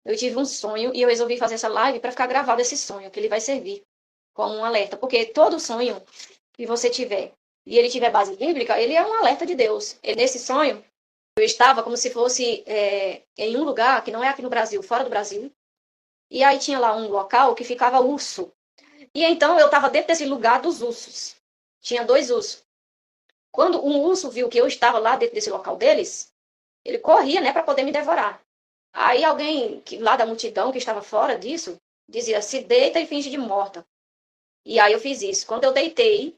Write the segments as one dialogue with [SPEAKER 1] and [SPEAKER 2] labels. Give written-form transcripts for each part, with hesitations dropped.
[SPEAKER 1] Eu tive um sonho e eu resolvi fazer essa live para ficar gravado esse sonho, que ele vai servir como um alerta. Porque todo sonho que você tiver e ele tiver base bíblica, ele é um alerta de Deus. E nesse sonho, eu estava como se fosse em um lugar que não é aqui no Brasil, fora do Brasil. E aí tinha lá um local que ficava urso. E então eu estava dentro desse lugar dos ursos. Tinha 2 ursos. Quando um urso viu que eu estava lá dentro desse local deles, ele corria, né, para poder me devorar. Aí alguém lá da multidão que estava fora disso dizia: se deita e finge de morta. E aí eu fiz isso. Quando eu deitei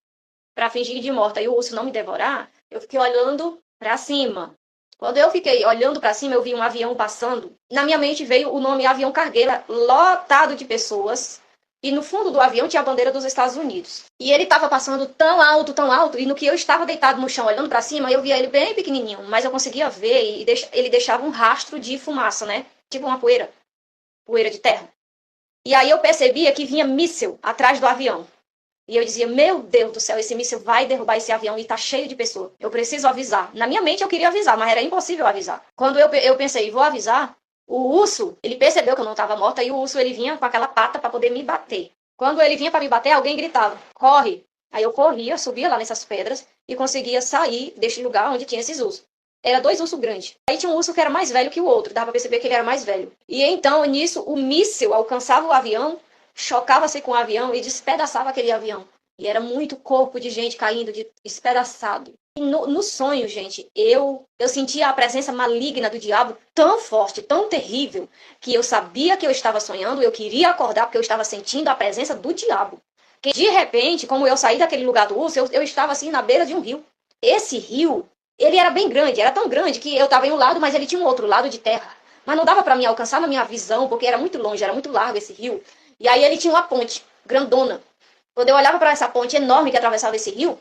[SPEAKER 1] para fingir de morta e o urso não me devorar, eu fiquei olhando para cima. Quando eu fiquei olhando para cima, eu vi um avião passando. Na minha mente veio o nome avião cargueira, lotado de pessoas. E no fundo do avião tinha a bandeira dos Estados Unidos. E ele estava passando tão alto, e no que eu estava deitado no chão olhando para cima, eu via ele bem pequenininho, mas eu conseguia ver, e ele deixava um rastro de fumaça, né? Tipo uma poeira de terra. E aí eu percebia que vinha míssil atrás do avião. E eu dizia: meu Deus do céu, esse míssil vai derrubar esse avião e tá cheio de pessoas. Eu preciso avisar. Na minha mente eu queria avisar, mas era impossível avisar. Quando eu pensei, vou avisar, o urso, ele percebeu que eu não estava morta e o urso, ele vinha com aquela pata para poder me bater. Quando ele vinha para me bater, alguém gritava: corre! Aí eu corria, subia lá nessas pedras e conseguia sair deste lugar onde tinha esses ursos. Era 2 ursos grandes. Aí tinha um urso que era mais velho que o outro, dava para perceber que ele era mais velho. E então, nisso, o míssil alcançava o avião, chocava-se com o avião e despedaçava aquele avião. E era muito corpo de gente caindo, despedaçado. E no sonho, gente, eu sentia a presença maligna do diabo tão forte, tão terrível, que eu sabia que eu estava sonhando, eu queria acordar porque eu estava sentindo a presença do diabo. Que de repente, como eu saí daquele lugar do urso, eu estava assim na beira de um rio. Esse rio, ele era bem grande, era tão grande que eu estava em um lado, mas ele tinha um outro lado de terra. Mas não dava para me alcançar na minha visão, porque era muito longe, era muito largo esse rio. E aí ele tinha uma ponte grandona. Quando eu olhava para essa ponte enorme que atravessava esse rio,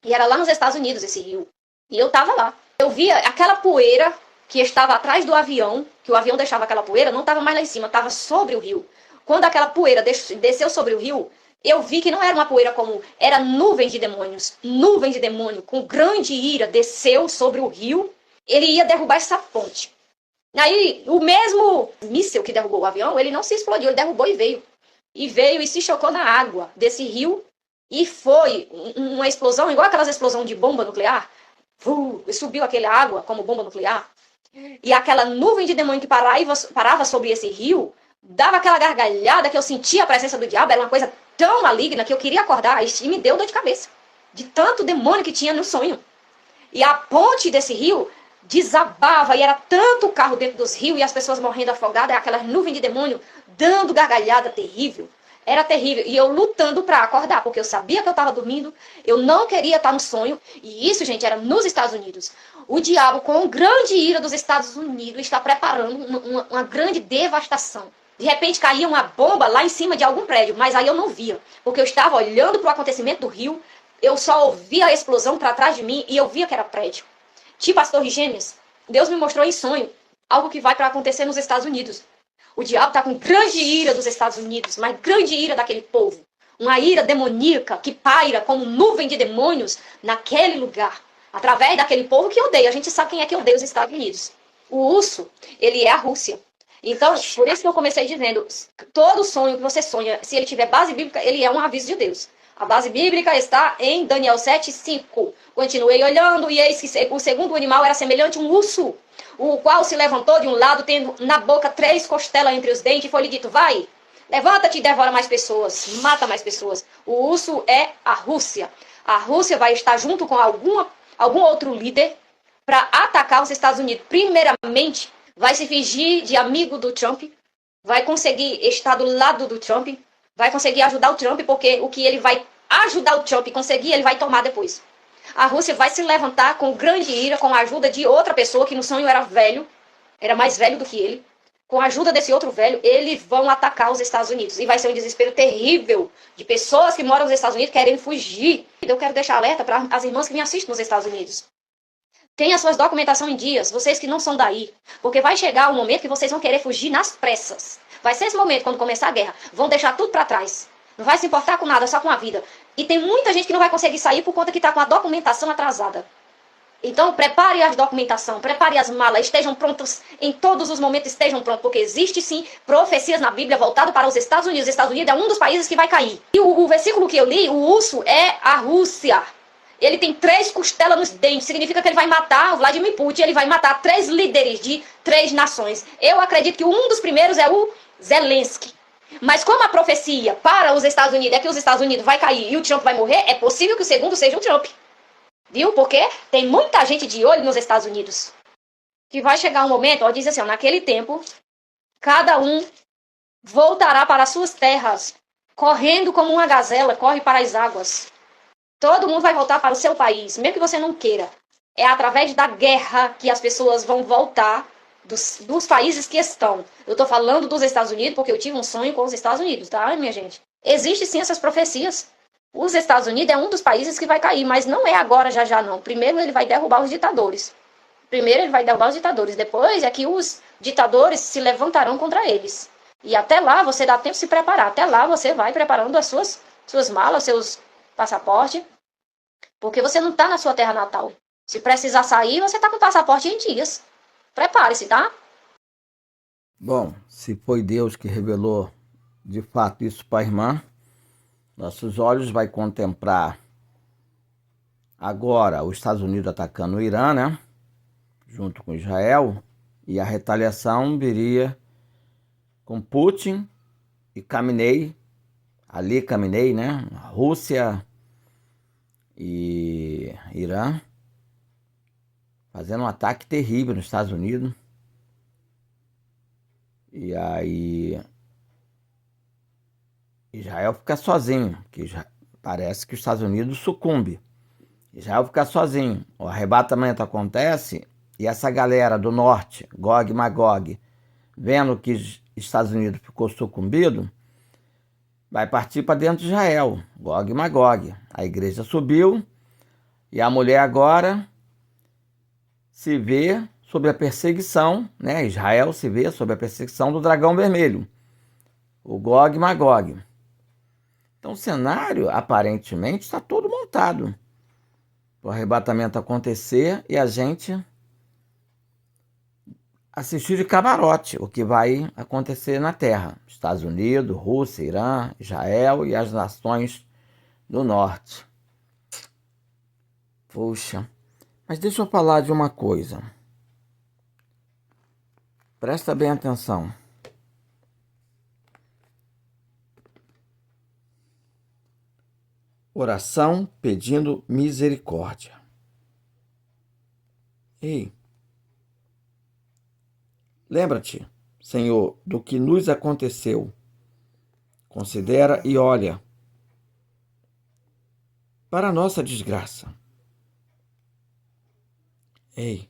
[SPEAKER 1] e era lá nos Estados Unidos esse rio, e eu estava lá. Eu via aquela poeira que estava atrás do avião, que o avião deixava aquela poeira, não estava mais lá em cima, estava sobre o rio. Quando aquela poeira desceu sobre o rio, eu vi que não era uma poeira comum, era nuvem de demônios. Nuvem de demônio, com grande ira, desceu sobre o rio, ele ia derrubar essa ponte. Aí, o mesmo míssil que derrubou o avião, ele não se explodiu, ele derrubou e veio. E veio e se chocou na água desse rio. E foi uma explosão, igual aquelas explosões de bomba nuclear. E subiu aquela água como bomba nuclear. E aquela nuvem de demônio que parava sobre esse rio, dava aquela gargalhada que eu sentia a presença do diabo. Era uma coisa tão maligna que eu queria acordar. E me deu dor de cabeça. De tanto demônio que tinha no sonho. E a ponte desse rio desabava, e era tanto carro dentro dos rios, e as pessoas morrendo afogadas, aquela nuvem de demônio dando gargalhada terrível. Era terrível. E eu lutando para acordar, porque eu sabia que eu estava dormindo, eu não queria estar no sonho. E isso, gente, era nos Estados Unidos. O diabo, com grande ira dos Estados Unidos, está preparando uma grande devastação. De repente caía uma bomba lá em cima de algum prédio, mas aí eu não via, porque eu estava olhando para o acontecimento do rio, eu só ouvia a explosão para trás de mim e eu via que era prédio. Tipo as Torres Gêmeas, Deus me mostrou em sonho algo que vai para acontecer nos Estados Unidos. O diabo está com grande ira dos Estados Unidos, mas grande ira daquele povo. Uma ira demoníaca que paira como nuvem de demônios naquele lugar. Através daquele povo que odeia. A gente sabe quem é que odeia os Estados Unidos. O urso, ele é a Rússia. Então, por isso que eu comecei dizendo, todo sonho que você sonha, se ele tiver base bíblica, ele é um aviso de Deus. A base bíblica está em Daniel 7:5. Continuei olhando, e eis que o segundo animal era semelhante a um urso, o qual se levantou de um lado, tendo na boca 3 costelas entre os dentes, e foi-lhe dito: vai, levanta-te e devora mais pessoas, mata mais pessoas. O urso é a Rússia. A Rússia vai estar junto com algum outro líder para atacar os Estados Unidos. Primeiramente, vai se fingir de amigo do Trump, vai conseguir estar do lado do Trump, vai conseguir ajudar o Trump, porque o que ele vai ajudar o Trump conseguir, ele vai tomar depois. A Rússia vai se levantar com grande ira, com a ajuda de outra pessoa que no sonho era velho, era mais velho do que ele. Com a ajuda desse outro velho, eles vão atacar os Estados Unidos. E vai ser um desespero terrível de pessoas que moram nos Estados Unidos querendo fugir. Eu quero deixar alerta para as irmãs que me assistem nos Estados Unidos. Tenha suas documentações em dias, vocês que não são daí. Porque vai chegar um momento que vocês vão querer fugir nas pressas. Vai ser esse momento, quando começar a guerra. Vão deixar tudo para trás. Não vai se importar com nada, só com a vida. E tem muita gente que não vai conseguir sair por conta que está com a documentação atrasada. Então, prepare a documentação, prepare as malas, estejam prontos em todos os momentos, estejam prontos, porque existe sim profecias na Bíblia voltado para os Estados Unidos. Os Estados Unidos é um dos países que vai cair. E o versículo que eu li, o urso é a Rússia. Ele tem 3 costelas nos dentes, significa que ele vai matar o Vladimir Putin, ele vai matar 3 líderes de 3 nações. Eu acredito que um dos primeiros é o Zelensky. Mas como a profecia para os Estados Unidos é que os Estados Unidos vai cair e o Trump vai morrer, é possível que o segundo seja o Trump. Viu? Porque tem muita gente de olho nos Estados Unidos. Que vai chegar um momento, ó, diz assim, ó, naquele tempo, cada um voltará para as suas terras, correndo como uma gazela, corre para as águas. Todo mundo vai voltar para o seu país, mesmo que você não queira. É através da guerra que as pessoas vão voltar dos países que estão. Eu estou falando dos Estados Unidos porque eu tive um sonho com os Estados Unidos, tá, minha gente? Existem sim essas profecias. Os Estados Unidos é um dos países que vai cair, mas não é agora, já já não. Primeiro ele vai derrubar os ditadores. Depois é que os ditadores se levantarão contra eles. E até lá você dá tempo de se preparar. Até lá você vai preparando as suas malas, seus passaportes, porque você não está na sua terra natal. Se precisar sair, você está com o passaporte em dias. Prepare-se, tá?
[SPEAKER 2] Bom, se foi Deus que revelou de fato isso para a irmã, nossos olhos vai contemplar agora os Estados Unidos atacando o Irã, né? Junto com Israel, e a retaliação viria com Putin e Khamenei, Ali Khamenei, né? Rússia e Irã, fazendo um ataque terrível nos Estados Unidos. E aí Israel fica sozinho, que parece que os Estados Unidos sucumbe. Israel fica sozinho. O arrebatamento acontece e essa galera do norte, Gog e Magog, vendo que os Estados Unidos ficou sucumbido, vai partir para dentro de Israel, Gog e Magog. A igreja subiu e a mulher agora se vê sob a perseguição, né? Israel se vê sob a perseguição do dragão vermelho, o Gog e Magog. Então o cenário aparentemente está todo montado para o arrebatamento acontecer e a gente assistir de camarote o que vai acontecer na Terra. Estados Unidos, Rússia, Irã, Israel e as nações do norte. Puxa, mas deixa eu falar de uma coisa. Presta bem atenção. Oração pedindo misericórdia. Ei, lembra-te, Senhor, do que nos aconteceu. Considera e olha para a nossa desgraça. Ei,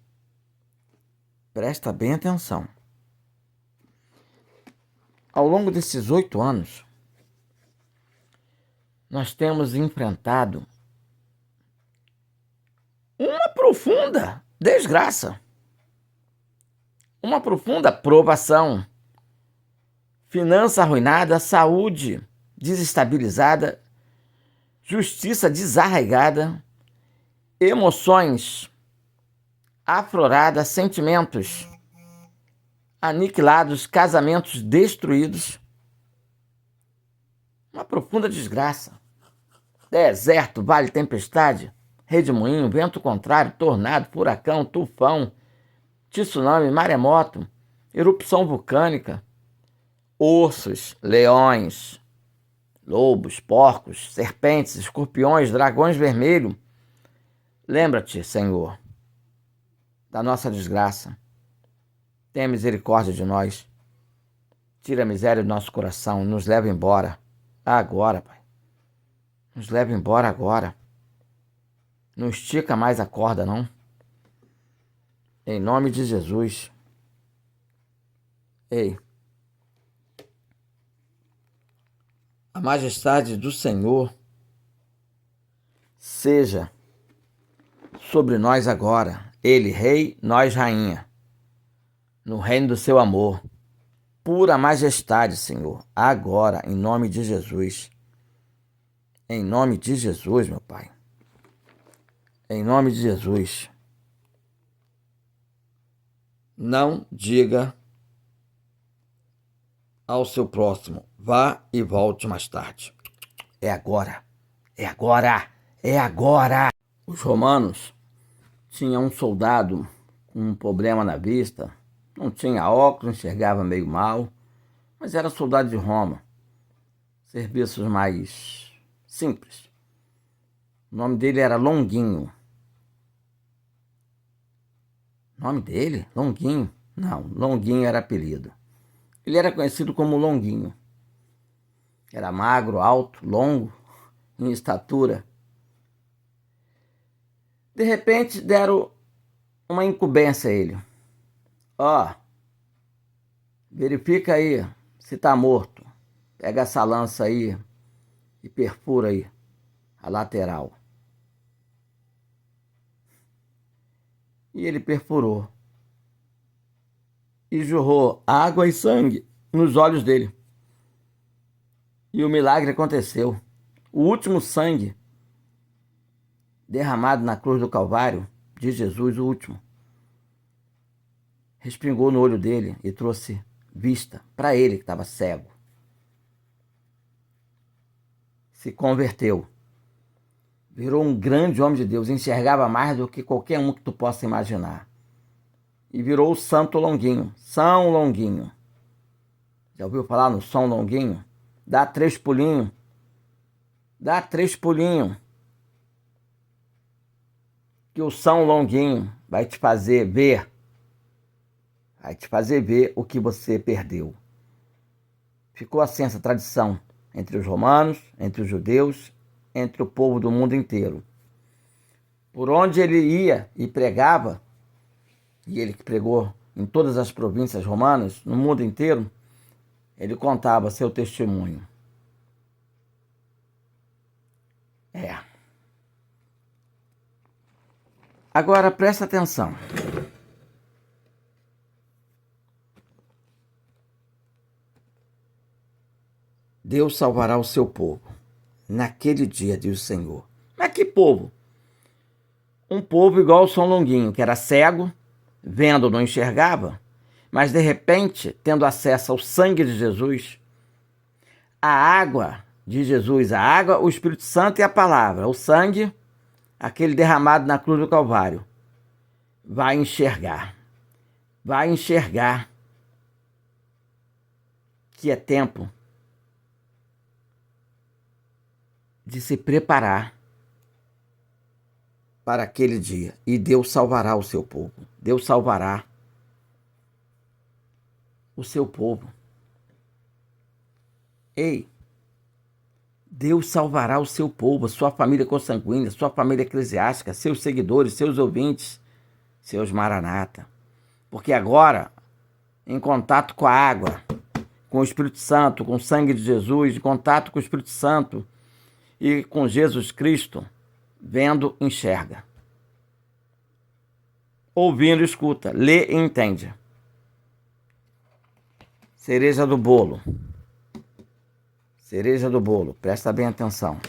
[SPEAKER 2] presta bem atenção. Ao longo desses 8 anos, nós temos enfrentado uma profunda desgraça, uma profunda provação, finança arruinada, saúde desestabilizada, justiça desarraigada, emoções afloradas, sentimentos aniquilados, casamentos destruídos. Uma profunda desgraça. Deserto, vale, tempestade, redemoinho, vento contrário, tornado, furacão, tufão, tsunami, maremoto, erupção vulcânica, ursos, leões, lobos, porcos, serpentes, escorpiões, dragões vermelhos. Lembra-te, Senhor, da nossa desgraça. Tenha misericórdia de nós. Tira a miséria do nosso coração e nos leva embora. Agora, Pai. Nos leva embora agora. Não estica mais a corda, não. Em nome de Jesus. Ei. A majestade do Senhor seja sobre nós agora. Ele, rei, nós, rainha. No reino do seu amor. Pura majestade, Senhor. Agora, em nome de Jesus. Em nome de Jesus, meu Pai. Em nome de Jesus. Não diga ao seu próximo: vá e volte mais tarde. É agora, é agora, é agora. Os romanos tinham um soldado com um problema na vista, não tinha óculos, enxergava meio mal, mas era soldado de Roma. Serviços mais simples. O nome dele era Longuinho. O nome dele? Longuinho? Não, Longuinho era apelido. Ele era conhecido como Longuinho. Era magro, alto, longo, em estatura. De repente deram uma incumbência a ele. Ó, verifica aí se tá morto. Pega essa lança aí e perfura aí a lateral. E ele perfurou. E jorrou água e sangue nos olhos dele. E o milagre aconteceu. O último sangue derramado na cruz do Calvário de Jesus, o último, respingou no olho dele e trouxe vista para ele que estava cego. Se converteu. Virou um grande homem de Deus, enxergava mais do que qualquer um que tu possa imaginar. E virou o Santo Longuinho, São Longuinho. Já ouviu falar no São Longuinho? Dá 3 pulinhos. Dá 3 pulinhos. Que o São Longuinho vai te fazer ver. Vai te fazer ver o que você perdeu. Ficou assim essa tradição entre os romanos, entre os judeus, entre o povo do mundo inteiro. Por onde ele ia e pregava, e ele que pregou em todas as províncias romanas, no mundo inteiro, ele contava seu testemunho. Agora presta atenção. Deus salvará o seu povo. Naquele dia, diz o Senhor. Mas que povo? Um povo igual ao São Longuinho, que era cego, vendo não enxergava, mas de repente, tendo acesso ao sangue de Jesus, a água de Jesus, a água, o Espírito Santo e a palavra, o sangue, aquele derramado na cruz do Calvário, vai enxergar que é tempo de se preparar para aquele dia. E Deus salvará o seu povo. Deus salvará o seu povo. Ei, Deus salvará o seu povo, sua família consanguínea, sua família eclesiástica, seus seguidores, seus ouvintes, seus maranata. Porque agora, em contato com a água, com o Espírito Santo, com o sangue de Jesus, em contato com o Espírito Santo e com Jesus Cristo, vendo, enxerga. Ouvindo, escuta. Lê e entende. Cereja do bolo. Cereja do bolo. Presta bem atenção.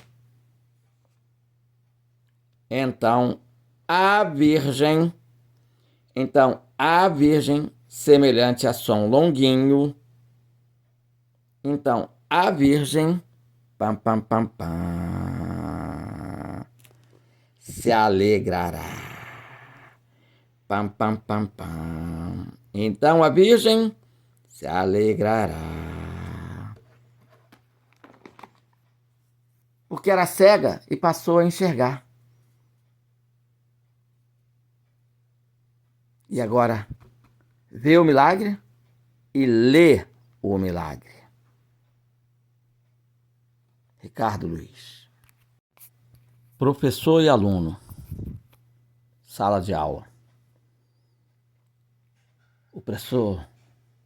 [SPEAKER 2] Então, a Virgem, semelhante a São Longuinho. Então, a Virgem, pam, pam, pam, pam, se alegrará. Pam, pam, pam, pam. Então a Virgem se alegrará. Porque era cega e passou a enxergar. E agora vê o milagre e lê o milagre. Ricardo Luiz. Professor e aluno. Sala de aula. O professor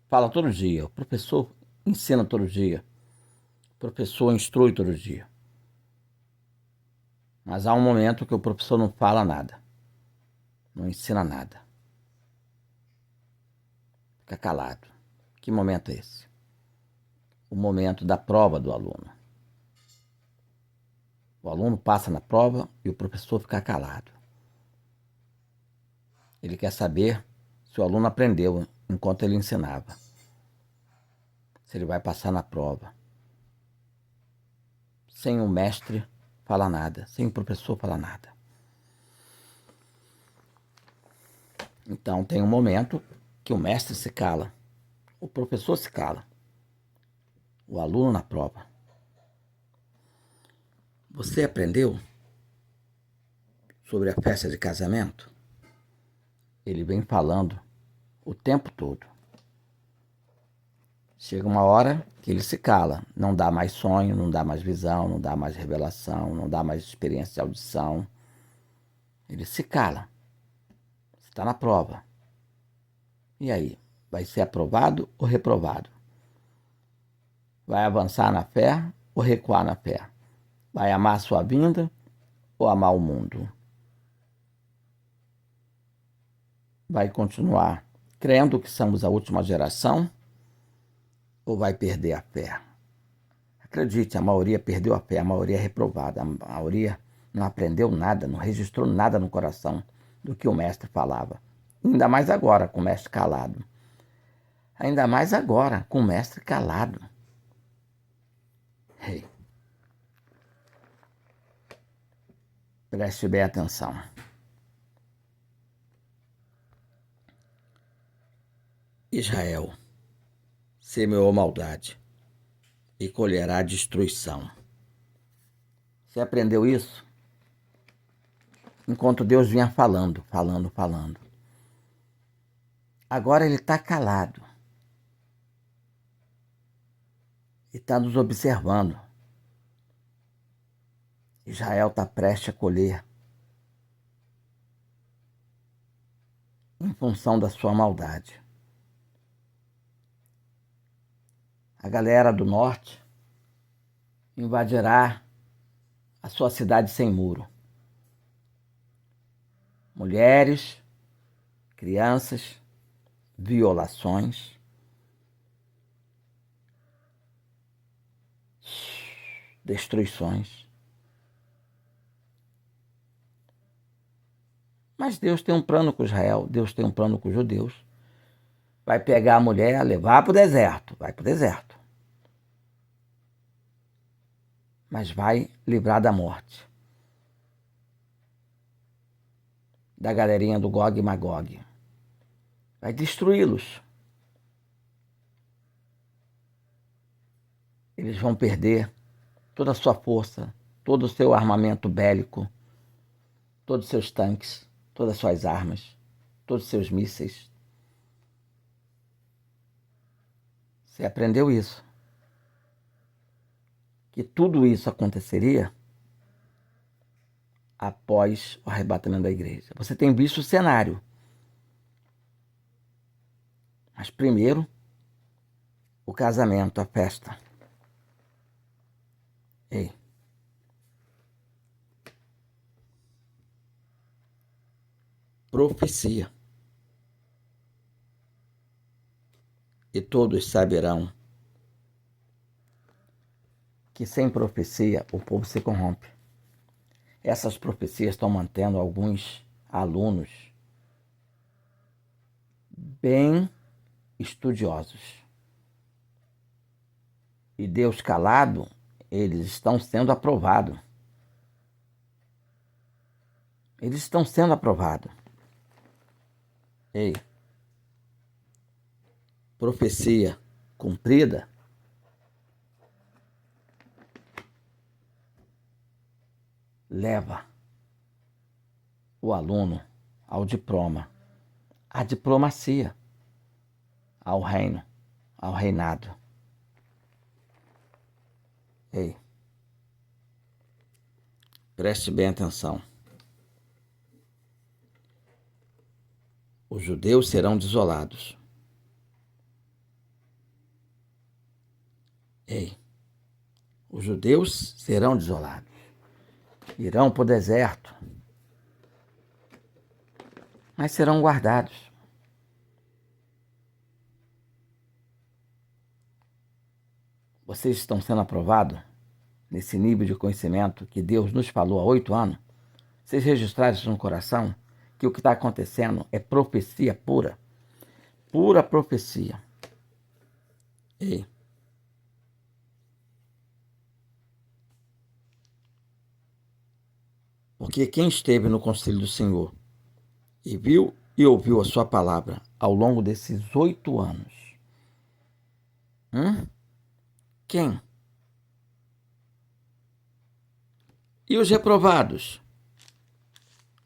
[SPEAKER 2] fala todo dia, o professor ensina todo dia, o professor instrui todo dia. Mas há um momento que o professor não fala nada, não ensina nada. Fica calado. Que momento é esse? O momento da prova do aluno. O aluno passa na prova e o professor fica calado. Ele quer saber se o aluno aprendeu enquanto ele ensinava, se ele vai passar na prova, sem o mestre falar nada, sem o professor falar nada. Então tem um momento que o mestre se cala, o professor se cala, o aluno na prova. Você aprendeu sobre a festa de casamento? Ele vem falando o tempo todo. Chega uma hora que ele se cala, não dá mais sonho, não dá mais visão, não dá mais revelação, não dá mais experiência de audição. Ele se cala. Está na prova. E aí? Vai ser aprovado ou reprovado? Vai avançar na fé ou recuar na fé? Vai amar a sua vinda ou amar o mundo? Vai continuar crendo que somos a última geração ou vai perder a fé? Acredite, a maioria perdeu a fé, a maioria é reprovada, a maioria não aprendeu nada, não registrou nada no coração do que o mestre falava. Ainda mais agora, com o mestre calado. Ainda mais agora, com o mestre calado. Hey. Preste bem atenção. Israel semeou maldade e colherá destruição. Você aprendeu isso? Enquanto Deus vinha falando. Agora ele está calado. E está nos observando. Israel está prestes a colher em função da sua maldade. A galera do norte invadirá a sua cidade sem muro. Mulheres, crianças, violações, destruições. Mas Deus tem um plano com Israel, Deus tem um plano com os judeus. Vai pegar a mulher, levar para o deserto, vai para o deserto. Mas vai livrar da morte. Da galerinha do Gog e Magog. Vai destruí-los. Eles vão perder toda a sua força, todo o seu armamento bélico, todos os seus tanques, todas as suas armas, todos os seus mísseis. Você aprendeu isso? Que tudo isso aconteceria após o arrebatamento da igreja. Você tem visto o cenário. Mas primeiro, o casamento, a festa. Ei. Profecia. E todos saberão que sem profecia o povo se corrompe. Essas profecias estão mantendo alguns alunos bem estudiosos. E Deus calado, eles estão sendo aprovados. Eles estão sendo aprovados. Ei, profecia cumprida leva o aluno ao diploma, à diplomacia, ao reino, ao reinado. Ei, preste bem atenção. Os judeus serão desolados. Ei, os judeus serão desolados. Irão para o deserto, mas serão guardados. Vocês estão sendo aprovados nesse nível de conhecimento que Deus nos falou há 8 anos? Vocês registraram isso no coração? Que o que está acontecendo é profecia pura? Pura profecia. Ei. Porque quem esteve no conselho do Senhor e viu e ouviu a sua palavra ao longo desses 8 anos? Quem? E os reprovados?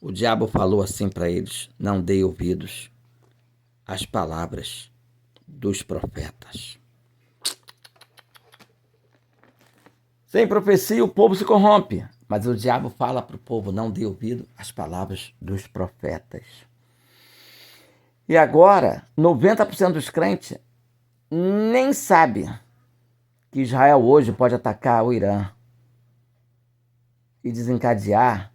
[SPEAKER 2] O diabo falou assim para eles: não dei ouvidos às palavras dos profetas. Sem profecia o povo se corrompe, mas o diabo fala para o povo: não dê ouvido às palavras dos profetas. E agora, 90% dos crentes nem sabe que Israel hoje pode atacar o Irã e desencadear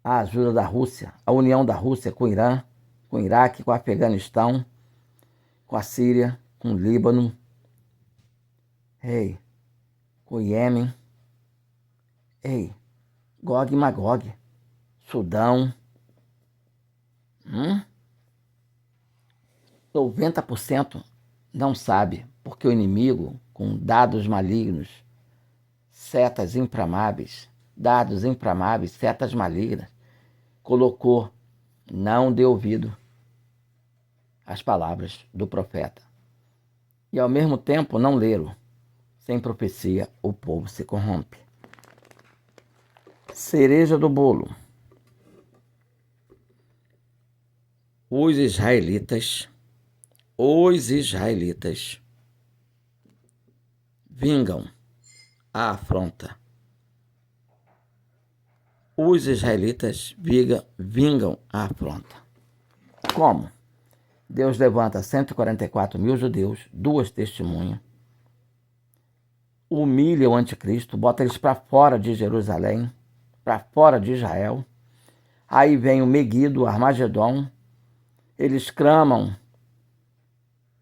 [SPEAKER 2] a ajuda da Rússia, a união da Rússia com o Irã, com o Iraque, com o Afeganistão, com a Síria, com o Líbano, com o Iêmen, Gog e Magog, Sudão. 90% não sabe, porque o inimigo, com dados malignos, setas inflamáveis, setas malignas, colocou: não dê ouvido às palavras do profeta. E ao mesmo tempo não leram. Sem profecia o povo se corrompe. Cereja do bolo. Os israelitas vingam a afronta. Os israelitas vingam a afronta. Como? Deus levanta 144 mil judeus, 2 testemunhas, humilha o anticristo, bota eles para fora de Jerusalém, para fora de Israel. Aí vem o Meguido, o Armagedon, eles clamam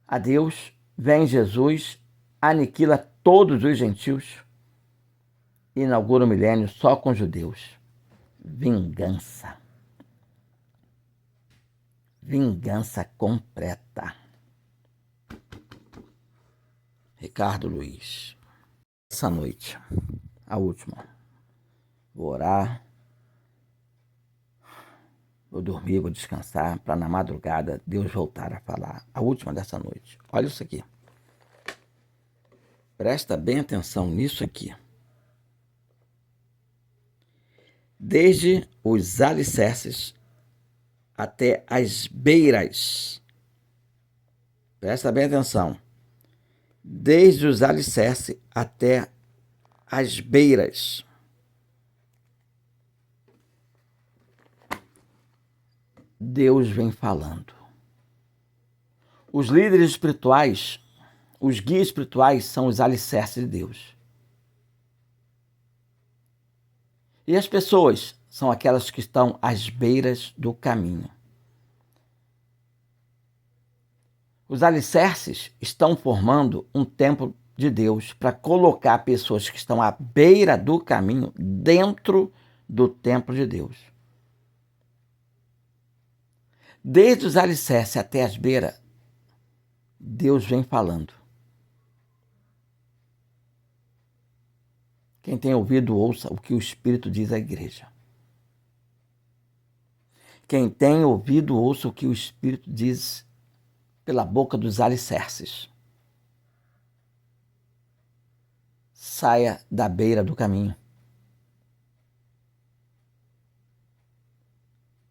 [SPEAKER 2] a Deus, vem Jesus, aniquila todos os gentios, inaugura o milênio só com judeus. Vingança. Vingança completa. Ricardo Luiz. Essa noite, a última, vou orar, vou dormir, vou descansar, para na madrugada Deus voltar a falar. A última dessa noite. Olha isso aqui. Presta bem atenção nisso aqui. Desde os alicerces até as beiras. Presta bem atenção. Desde os alicerces até as beiras. Deus vem falando. Os líderes espirituais, os guias espirituais são os alicerces de Deus. E as pessoas são aquelas que estão às beiras do caminho. Os alicerces estão formando um templo de Deus para colocar pessoas que estão à beira do caminho dentro do templo de Deus. Desde os alicerces até as beiras, Deus vem falando. Quem tem ouvido, ouça o que o Espírito diz à igreja. Quem tem ouvido, ouça o que o Espírito diz pela boca dos alicerces. Saia da beira do caminho.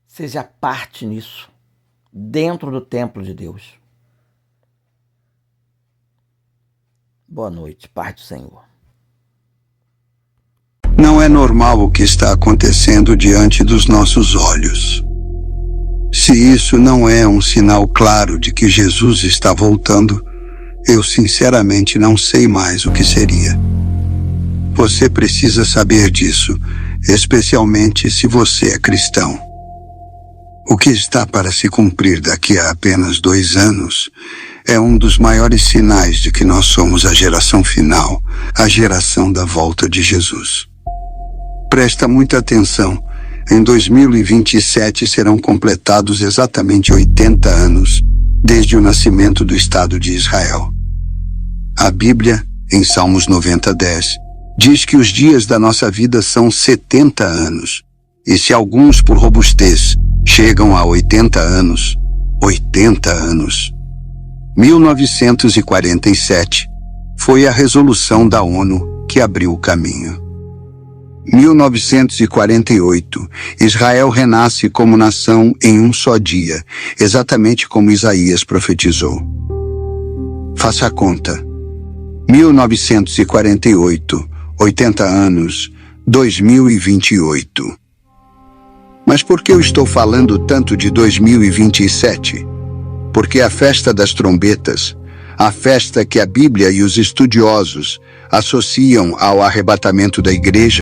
[SPEAKER 2] Seja parte nisso, dentro do templo de Deus. Boa noite, paz do Senhor.
[SPEAKER 3] Não é normal o que está acontecendo diante dos nossos olhos. Se isso não é um sinal claro de que Jesus está voltando, eu sinceramente não sei mais o que seria. Você precisa saber disso, especialmente se você é cristão. O que está para se cumprir daqui a apenas 2 anos é um dos maiores sinais de que nós somos a geração final, a geração da volta de Jesus. Presta muita atenção. Em 2027 serão completados exatamente 80 anos desde o nascimento do Estado de Israel. A Bíblia, em Salmos 90:10, diz que os dias da nossa vida são 70 anos, e se alguns por robustez chegam a 80 anos, 80 anos. 1947 foi a resolução da ONU que abriu o caminho. 1948, Israel renasce como nação em um só dia, exatamente como Isaías profetizou. Faça a conta. 1948, 80 anos, 2028. Mas por que eu estou falando tanto de 2027? Porque a festa das trombetas, a festa que a Bíblia e os estudiosos associam ao arrebatamento da igreja,